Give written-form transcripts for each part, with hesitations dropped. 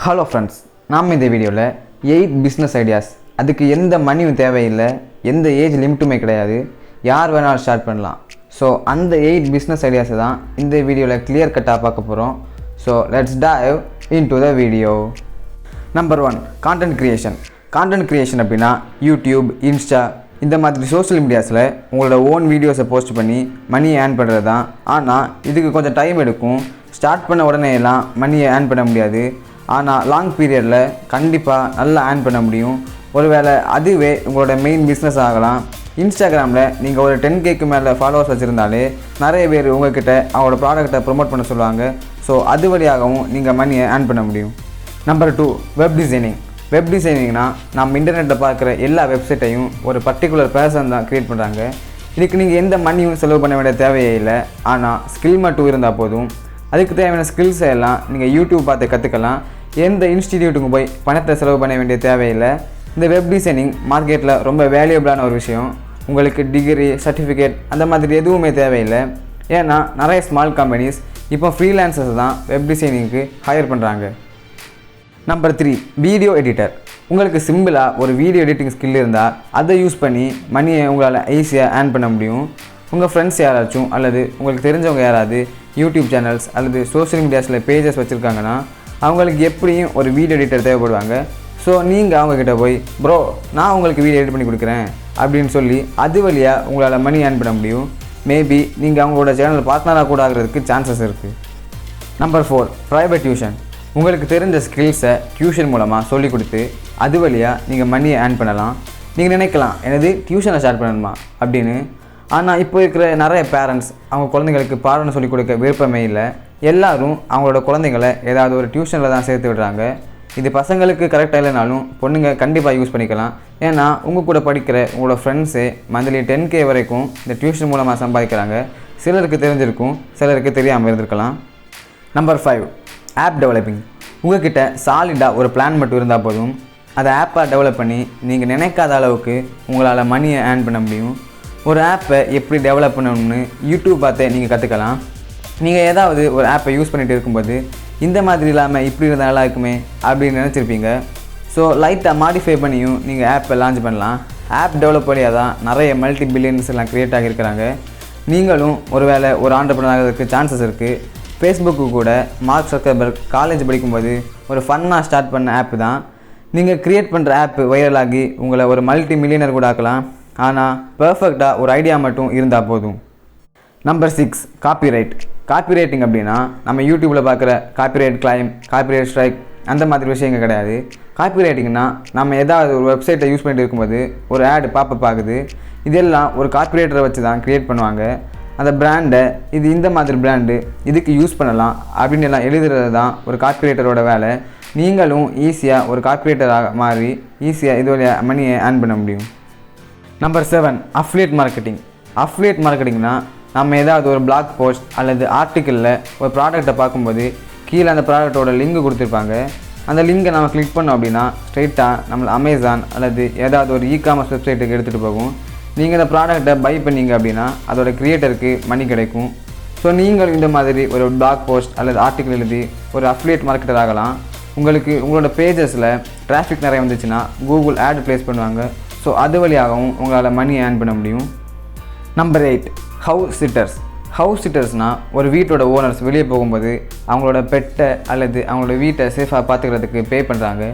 Hello friends, நாம் இந்த வீடியோவில் 8 பிஸ்னஸ் ஐடியாஸ். அதுக்கு எந்த மணியும் தேவையில்லை, எந்த ஏஜ் லிமிட்டுமே கிடையாது, யார் வேணாலும் ஸ்டார்ட் பண்ணலாம். ஸோ அந்த 8 பிஸ்னஸ் ஐடியாஸை தான் இந்த வீடியோவில் கிளியர் கட்டாக பார்க்க போகிறோம். So let's dive into the video. Number 1, content creation. Content creation அப்படின்னா யூடியூப், இன்ஸ்டா இந்த மாதிரி சோஷியல் மீடியாஸில் உங்களோட ஓன் வீடியோஸை போஸ்ட் பண்ணி மணியை ஏர்ன் பண்ணுறது தான். ஆனால் இதுக்கு கொஞ்சம் டைம் எடுக்கும். ஸ்டார்ட் பண்ண உடனே எல்லாம் மணியை ஏர்ன் பண்ண முடியாது. ஆனால் லாங் பீரியடில் கண்டிப்பாக நல்லா ஏர்ன் பண்ண முடியும். ஒருவேளை அதுவே உங்களோட மெயின் பிஸ்னஸ் ஆகலாம். இன்ஸ்டாகிராமில் நீங்கள் ஒரு 10K மேலே ஃபாலோவர்ஸ் வச்சுருந்தாலே நிறைய பேர் உங்கள்கிட்ட அவங்களோட ப்ராடக்ட்டை ப்ரொமோட் பண்ண சொல்லுவாங்க. ஸோ அது வழியாகவும் நீங்கள் மணியை ஏர்ன் பண்ண முடியும். Number 2, web designing. வெப் டிசைனிங்னா நம்ம இன்டர்நெட்டில் பார்க்குற எல்லா வெப்சைட்டையும் ஒரு பர்டிகுலர் பர்சன் தான் க்ரியேட் பண்ணுறாங்க. இதுக்கு நீங்கள் எந்த மணியும் செலவு பண்ண வேண்டிய தேவையே இல்லை. ஆனால் ஸ்கில் மட்டும் இருந்தால் போதும். அதுக்கு தேவையான ஸ்கில்ஸை எல்லாம் நீங்கள் யூடியூப் பார்த்து கற்றுக்கலாம். எந்த இன்ஸ்டிடியூட்டுக்கு போய் பணத்தை செலவு பண்ண வேண்டிய தேவையில்லை. இந்த வெப் டிசைனிங் மார்க்கெட்டில் ரொம்ப வேல்யூபிளான ஒரு விஷயம். உங்களுக்கு டிகிரி, சர்டிஃபிகேட் அந்த மாதிரி எதுவுமே தேவையில்லை. ஏன்னா நிறைய ஸ்மால் கம்பெனிஸ் இப்போ ஃப்ரீலான்சர்ஸ் தான் வெப் டிசைனிங்க்கு ஹையர் பண்ணுறாங்க. Number 3, video editor. உங்களுக்கு சிம்பிளாக ஒரு வீடியோ எடிட்டிங் ஸ்கில் இருந்தால் அதை யூஸ் பண்ணி மணியை உங்களால் ஈஸியாக ஏர்ன் பண்ண முடியும். உங்கள் ஃப்ரெண்ட்ஸ் யாராச்சும் அல்லது உங்களுக்கு தெரிஞ்சவங்க யாராவது யூடியூப் சேனல்ஸ் அல்லது சோஷியல் மீடியாஸில் பேஜஸ் வச்சுருக்காங்கன்னா அவங்களுக்கு எப்படியும் ஒரு வீடியோ எடிட்டர் தேவைப்படுவாங்க. ஸோ நீங்கள் அவங்கக்கிட்ட போய் ப்ரோ நான் உங்களுக்கு வீடியோ எடிட் பண்ணி கொடுக்குறேன் அப்படின்னு சொல்லி அது வழியாக உங்களால் மணி ஏர்ன் பண்ண முடியும். மேபி நீங்கள் அவங்களோட சேனல் பார்ட்னராக கூட ஆகிறதுக்கு சான்சஸ் இருக்குது. Number 4, private tuition. உங்களுக்கு தெரிஞ்ச ஸ்கில்ஸை டியூஷன் மூலமாக சொல்லிக் கொடுத்து அது வழியாக நீங்கள் மணியை ஏர்ன் பண்ணலாம். நீங்கள் நினைக்கலாம் எனது டியூஷனை ஸ்டார்ட் பண்ணணுமா அப்படின்னு. ஆனால் இப்போ இருக்கிற நிறைய பேரண்ட்ஸ் அவங்க குழந்தைங்களுக்கு பாடம் சொல்லிக் கொடுக்க விருப்பமே இல்லை. எல்லோரும் அவங்களோட குழந்தைங்களை ஏதாவது ஒரு டியூஷனில் தான் சேர்த்து விடுறாங்க. இது பசங்களுக்கு கரெக்டாக இல்லைனாலும் பொண்ணுங்க கண்டிப்பாக யூஸ் பண்ணிக்கலாம். ஏன்னா உங்கள் கூட படிக்கிற உங்களோட ஃப்ரெண்ட்ஸு மந்த்லி 10K வரைக்கும் இந்த டியூஷன் மூலமாக சம்பாதிக்கிறாங்க. சிலருக்கு தெரிஞ்சிருக்கும், சிலருக்கு தெரியாமல் இருந்திருக்கலாம். Number 5, app developing. உங்கள்கிட்ட சாலிடாக ஒரு பிளான் மட்டும் இருந்தால் போதும். அதை ஆப்பாக டெவலப் பண்ணி நீங்கள் நினைக்காத அளவுக்கு உங்களால் மணியை ஏர்ன் பண்ண முடியும். ஒரு ஆப்பை எப்படி டெவலப் பண்ணணும்னு யூடியூப் பார்த்தே நீங்கள் கற்றுக்கலாம். நீங்கள் ஏதாவது ஒரு ஆப்பை யூஸ் பண்ணிகிட்டு இருக்கும்போது இந்த மாதிரி இல்லாமல் இப்படி இருந்தால் நல்லா இருக்குமே அப்படின்னு நினச்சிருப்பீங்க. ஸோ லைட்டாக மாடிஃபை பண்ணியும் நீங்கள் ஆப்பை லான்ச் பண்ணலாம். ஆப் டெவலப் வழியாக தான் நிறைய மல்டி பில்லியன்ஸ் எல்லாம் க்ரியேட் ஆகியிருக்கிறாங்க. நீங்களும் ஒரு வேளை ஒரு ஆண்டர்ப்ரனர் ஆகிறதுக்கு சான்சஸ் இருக்குது. ஃபேஸ்புக்கு கூட மார்க் ஜக்கர்பர்க் காலேஜ் படிக்கும்போது ஒரு ஃபன்னாக ஸ்டார்ட் பண்ண ஆப்பு தான். நீங்கள் க்ரியேட் பண்ணுற ஆப்பு வைரலாகி உங்களை ஒரு மல்டி மில்லியனர் கூட ஆக்கலாம். ஆனால் பர்ஃபெக்டாக ஒரு ஐடியா மட்டும் இருந்தால் போதும். Number 6, copyright. காப்பிரைட்டிங் அப்படின்னா நம்ம யூடியூப்பில் பார்க்குற காப்பிரைட் கிளைம், காப்பிரைட் ஸ்ட்ரைக் அந்த மாதிரி விஷயங்கள் கிடையாது. காப்பிரைட்டிங்னா நம்ம ஏதாவது ஒரு வெப்சைட்டை யூஸ் பண்ணிட்டு இருக்கும்போது ஒரு ஆடு பாப்பப் ஆகுது. இதெல்லாம் ஒரு காப்பிரைட்டரை வச்சு தான் க்ரியேட் பண்ணுவாங்க. அந்த பிராண்டை இது இந்த மாதிரி பிராண்டு இதுக்கு யூஸ் பண்ணலாம் அப்படின்னு எல்லாம் எழுதுறது தான் ஒரு காப்பிரைட்டரோட வேலை. நீங்களும் ஈஸியாக ஒரு காப்பிரைட்டராக மாறி ஈஸியாக இது வழியாக மணியை ஏர்ன் பண்ண முடியும். Number 7, affiliate marketing. அஃபிலியேட் மார்க்கெட்டிங்னா நம்ம ஏதாவது ஒரு பிளாக் போஸ்ட் அல்லது ஆர்டிக்கிளில் ஒரு ப்ராடக்ட்டை பார்க்கும்போது கீழே அந்த ப்ராடக்ட்டோட லிங்க் கொடுத்துருப்பாங்க. அந்த லிங்கை நம்ம கிளிக் பண்ணோம் அப்படின்னா ஸ்ட்ரெயிட்டாக நம்மளை அமேசான் அல்லது ஏதாவது ஒரு இ-காமர்ஸ் வெப்சைட்டுக்கு எடுத்துகிட்டு போகும். நீங்கள் அந்த ப்ராடக்ட்டை பை பண்ணிங்க அப்படின்னா அதோட க்ரியேட்டருக்கு மணி கிடைக்கும். ஸோ நீங்கள் இந்த மாதிரி ஒரு பிளாக் போஸ்ட் அல்லது ஆர்டிக்கிள் எழுதி ஒரு அஃபிலியேட் மார்க்கெட்டர் ஆகலாம். உங்களுக்கு உங்களோட பேஜஸில் டிராஃபிக் நிறைய வந்துச்சுன்னா கூகுள் ஆட் ப்ளேஸ் பண்ணுவாங்க. ஸோ அது வழியாகவும் உங்களால் மணி ஏர்ன் பண்ண முடியும். Number 8, house sitters. ஹவுஸ் சிட்டர்ஸ்னால் ஒரு வீட்டோட ஓனர்ஸ் வெளியே போகும்போது அவங்களோட பெட்டை அல்லது அவங்களோட வீட்டை சேஃபாக பார்த்துக்கிறதுக்கு பே பண்ணுறாங்க.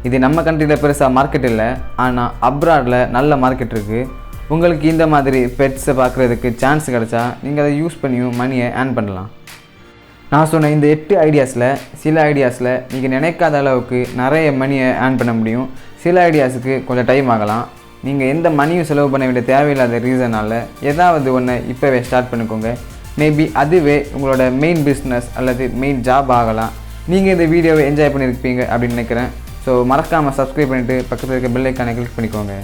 இது நம்ம கண்ட்ரியில் பெருசாக மார்க்கெட் இல்லை, ஆனால் அப்ராடில் நல்ல மார்க்கெட் இருக்குது. உங்களுக்கு இந்த மாதிரி பெட்ஸை பார்க்குறதுக்கு சான்ஸ் கிடச்சா நீங்கள் அதை யூஸ் பண்ணியும் மணியை ஏர்ன் பண்ணலாம். நான் சொன்ன இந்த 8 ஐடியாஸில் சில ஐடியாஸில் நீங்கள் நினைக்காத அளவுக்கு நிறைய மணியை ஏர்ன் பண்ண முடியும். சில ஐடியாஸுக்கு கொஞ்சம் டைம் ஆகலாம். நீங்கள் எந்த மணியும் செலவு பண்ண வேண்டிய தேவையில்லாத ரீசனால் ஏதாவது ஒன்று இப்போவே ஸ்டார்ட் பண்ணிக்கோங்க. மேபி அதுவே உங்களோட மெயின் பிஸ்னஸ் அல்லது மெயின் ஜாப் ஆகலாம். நீங்கள் இந்த வீடியோவை என்ஜாய் பண்ணியிருப்பீங்க அப்படின்னு நினைக்கிறேன். ஸோ மறக்காமல் சப்ஸ்கிரைப் பண்ணிவிட்டு பக்கத்தில் இருக்க பெல் ஐக்கானை கிளிக் பண்ணிக்கோங்க.